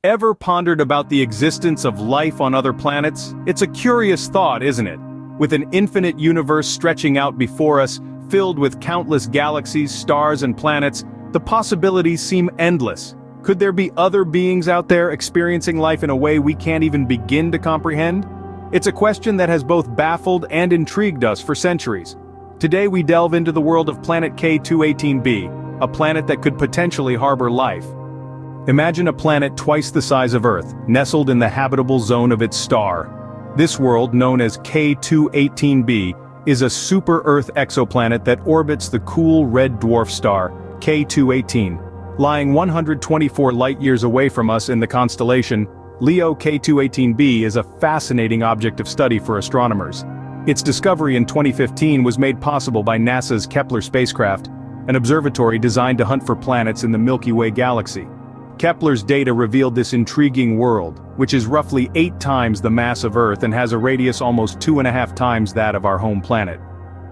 Ever pondered about the existence of life on other planets? It's a curious thought, isn't it? With an infinite universe stretching out before us, filled with countless galaxies, stars and planets, the possibilities seem endless. Could there be other beings out there experiencing life in a way we can't even begin to comprehend? It's a question that has both baffled and intrigued us for centuries. Today we delve into the world of planet K2-18B, a planet that could potentially harbor life. Imagine a planet twice the size of Earth, nestled in the habitable zone of its star. This world, known as K2-18b, is a super-Earth exoplanet that orbits the cool red dwarf star, K2-18. Lying 124 light-years away from us in the constellation, Leo K2-18b is a fascinating object of study for astronomers. Its discovery in 2015 was made possible by NASA's Kepler spacecraft, an observatory designed to hunt for planets in the Milky Way galaxy. Kepler's data revealed this intriguing world, which is roughly 8 times the mass of Earth and has a radius almost 2.5 times that of our home planet.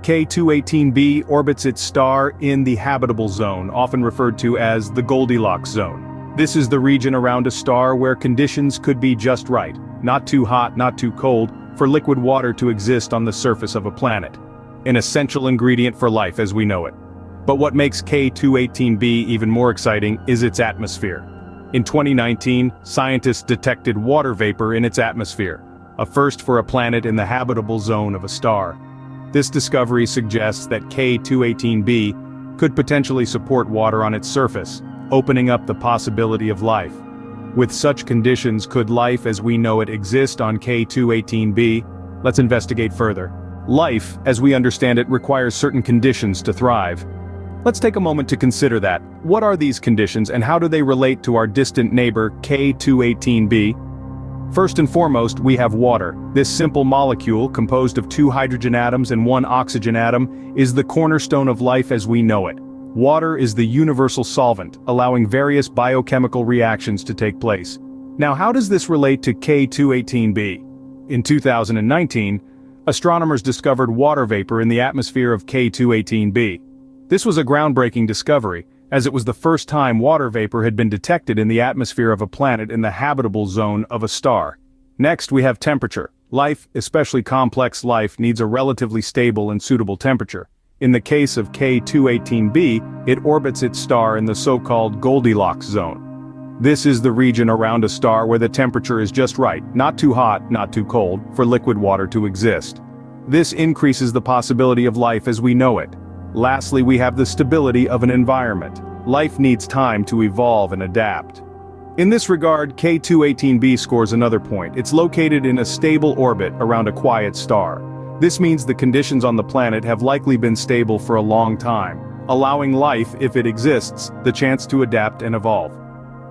K2-18b orbits its star in the habitable zone, often referred to as the Goldilocks zone. This is the region around a star where conditions could be just right, not too hot, not too cold, for liquid water to exist on the surface of a planet. An essential ingredient for life as we know it. But what makes K2-18b even more exciting is its atmosphere. In 2019, scientists detected water vapor in its atmosphere, a first for a planet in the habitable zone of a star. This discovery suggests that K2-18b could potentially support water on its surface, opening up the possibility of life. With such conditions, could life as we know it exist on K2-18b? Let's investigate further. Life, as we understand it, requires certain conditions to thrive. Let's take a moment to consider that. What are these conditions and how do they relate to our distant neighbor, K2-18b? First and foremost, we have water. This simple molecule, composed of 2 hydrogen atoms and 1 oxygen atom, is the cornerstone of life as we know it. Water is the universal solvent, allowing various biochemical reactions to take place. Now, how does this relate to K2-18b? In 2019, astronomers discovered water vapor in the atmosphere of K2-18b. This was a groundbreaking discovery, as it was the first time water vapor had been detected in the atmosphere of a planet in the habitable zone of a star. Next, we have temperature. Life, especially complex life, needs a relatively stable and suitable temperature. In the case of K2-18b, it orbits its star in the so-called Goldilocks zone. This is the region around a star where the temperature is just right, not too hot, not too cold, for liquid water to exist. This increases the possibility of life as we know it. Lastly, we have the stability of an environment. Life needs time to evolve and adapt. In this regard, K2-18b scores another point. It's located in a stable orbit around a quiet star. This means the conditions on the planet have likely been stable for a long time, allowing life, if it exists, the chance to adapt and evolve.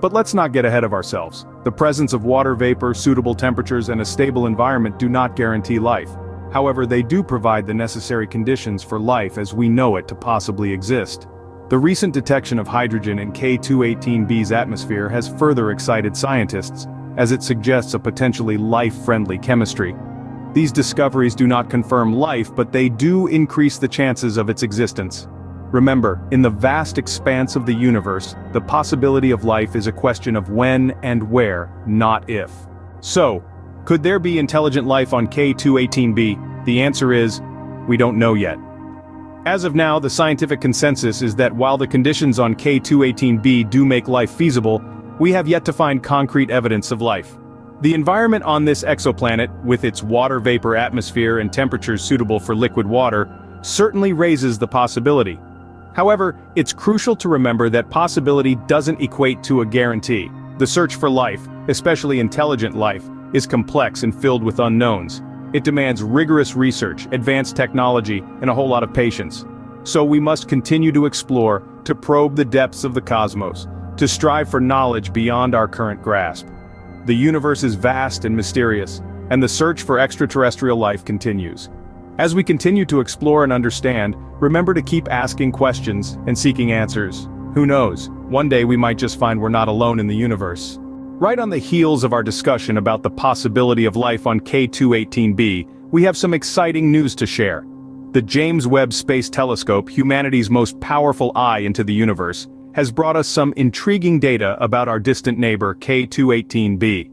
But let's not get ahead of ourselves. The presence of water vapor, suitable temperatures, and a stable environment do not guarantee life. However, they do provide the necessary conditions for life as we know it to possibly exist. The recent detection of hydrogen in K2-18b's atmosphere has further excited scientists, as it suggests a potentially life-friendly chemistry. These discoveries do not confirm life, but they do increase the chances of its existence. Remember, in the vast expanse of the universe, the possibility of life is a question of when and where, not if. So, could there be intelligent life on K2-18b? The answer is, we don't know yet. As of now, the scientific consensus is that while the conditions on K2-18b do make life feasible, we have yet to find concrete evidence of life. The environment on this exoplanet, with its water vapor atmosphere and temperatures suitable for liquid water, certainly raises the possibility. However, it's crucial to remember that possibility doesn't equate to a guarantee. The search for life, especially intelligent life, is complex and filled with unknowns. It demands rigorous research, advanced technology, and a whole lot of patience. So we must continue to explore, to probe the depths of the cosmos, to strive for knowledge beyond our current grasp. The universe is vast and mysterious, and the search for extraterrestrial life continues. As we continue to explore and understand, remember to keep asking questions and seeking answers. Who knows, one day we might just find we're not alone in the universe. Right on the heels of our discussion about the possibility of life on K2-18b, we have some exciting news to share. The James Webb Space Telescope, humanity's most powerful eye into the universe, has brought us some intriguing data about our distant neighbor K2-18B.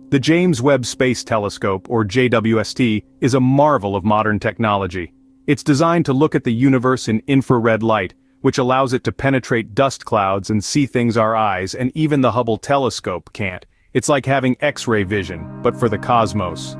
The James Webb Space Telescope, or JWST, is a marvel of modern technology. It's designed to look at the universe in infrared light, which allows it to penetrate dust clouds and see things our eyes and even the Hubble telescope can't. It's like having X-ray vision, but for the cosmos.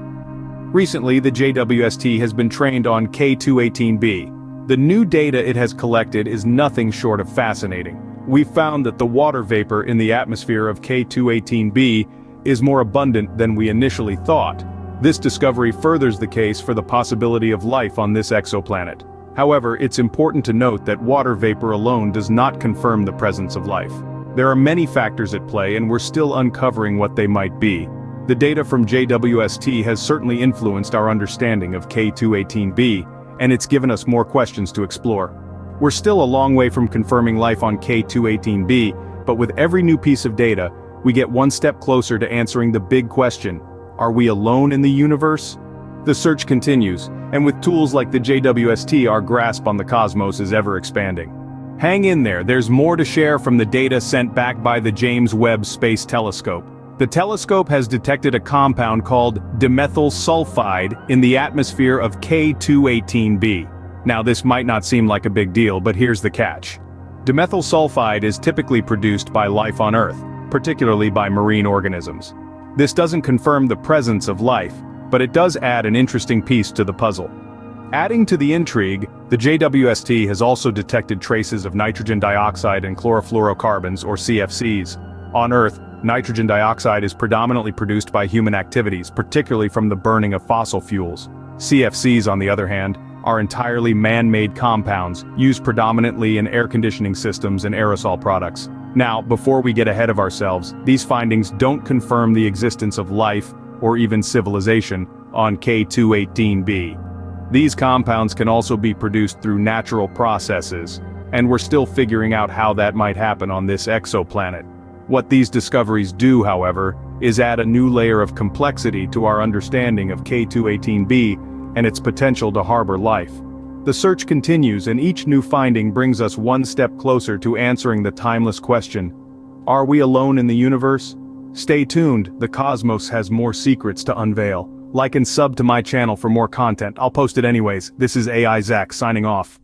Recently, the JWST has been trained on K2-18B. The new data it has collected is nothing short of fascinating. We've found that the water vapor in the atmosphere of K2-18B is more abundant than we initially thought. This discovery furthers the case for the possibility of life on this exoplanet. However, it's important to note that water vapor alone does not confirm the presence of life. There are many factors at play and we're still uncovering what they might be. The data from JWST has certainly influenced our understanding of K2-18B, and it's given us more questions to explore. We're still a long way from confirming life on K2-18B, but with every new piece of data, we get one step closer to answering the big question: are we alone in the universe? The search continues, and with tools like the JWST, our grasp on the cosmos is ever expanding. Hang in there, there's more to share from the data sent back by the James Webb Space Telescope. The telescope has detected a compound called dimethyl sulfide in the atmosphere of K2-18B. Now this might not seem like a big deal, but here's the catch. Dimethyl sulfide is typically produced by life on Earth, particularly by marine organisms. This doesn't confirm the presence of life, but it does add an interesting piece to the puzzle. Adding to the intrigue, the JWST has also detected traces of nitrogen dioxide and chlorofluorocarbons, or CFCs. On Earth, nitrogen dioxide is predominantly produced by human activities, particularly from the burning of fossil fuels. CFCs, on the other hand, are entirely man-made compounds, used predominantly in air conditioning systems and aerosol products. Now, before we get ahead of ourselves, these findings don't confirm the existence of life, or even civilization, on K2-18B. These compounds can also be produced through natural processes, and we're still figuring out how that might happen on this exoplanet. What these discoveries do, however, is add a new layer of complexity to our understanding of K2-18B and its potential to harbor life. The search continues, and each new finding brings us one step closer to answering the timeless question: are we alone in the universe? Stay tuned, the cosmos has more secrets to unveil. Like and sub to my channel for more content. I'll post it anyways. This is AI-Zak signing off.